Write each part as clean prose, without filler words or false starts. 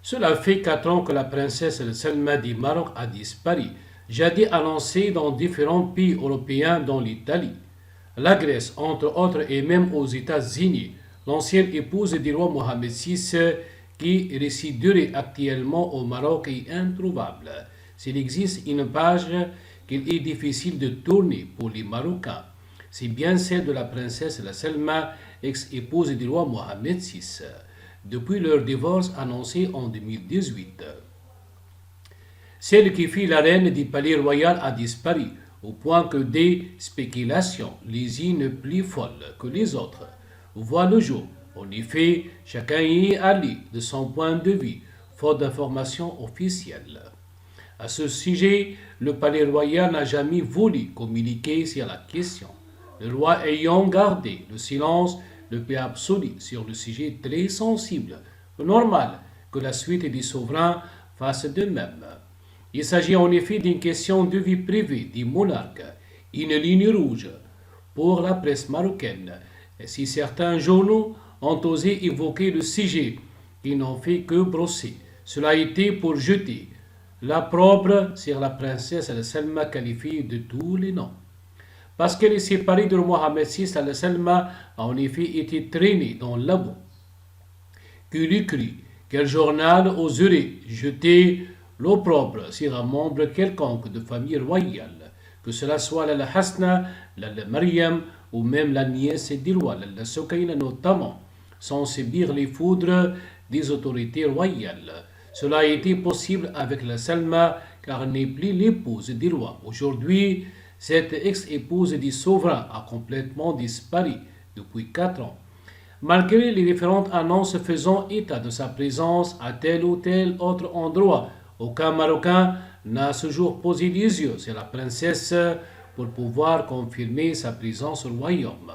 Cela fait 4 ans que la princesse Selma du Maroc a disparu, jadis annoncée dans différents pays européens dont l'Italie, la Grèce entre autres et même aux États-Unis. L'ancienne épouse du roi Mohamed VI qui résiderait actuellement au Maroc est introuvable. S'il existe une page qu'il est difficile de tourner pour les Marocains, c'est bien celle de la princesse Selma, ex-épouse du roi Mohamed VI, depuis leur divorce annoncé en 2018. Celle qui fit la reine du palais royal a disparu, au point que des spéculations, les unes plus folles que les autres, voient le jour. En effet, chacun y est allé de son point de vue, faute d'informations officielles. À ce sujet, le palais royal n'a jamais voulu communiquer sur la question, le roi ayant gardé le silence le plus absolu sur le sujet très sensible. Normal que la suite des souverains fasse de même. Il s'agit en effet d'une question de vie privée du monarque, une ligne rouge pour la presse marocaine. Et si certains journaux ont osé évoquer le sujet, ils n'ont fait que brosser. Cela a été pour jeter l'opprobre sur la princesse Selma qualifiée de tous les noms. Parce qu'elle est séparée de Mohamed VI, Selma a en effet été traînée dans la boue. Qu'il eût cru quel journal oserait jeter l'opprobre sur un membre quelconque de famille royale, que cela soit la Hasna, la Mariam ou même la nièce du roi, la Sokaina notamment, sans subir les foudres des autorités royales. Cela a été possible avec la Salma car elle n'est plus l'épouse du roi. Aujourd'hui, cette ex-épouse du souverain a complètement disparu depuis 4 ans. Malgré les différentes annonces faisant état de sa présence à tel ou tel autre endroit, aucun Marocain n'a à ce jour posé les yeux sur la princesse pour pouvoir confirmer sa présence au royaume.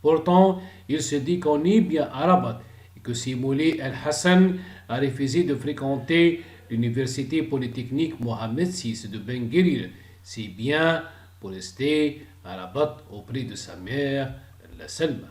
Pourtant, il se dit qu'on est bien à Rabat et que si Moulay El-Hassan a refusé de fréquenter l'université polytechnique Mohamed VI de Ben Guerir, c'est bien pour rester à Rabat auprès de sa mère, la Selma.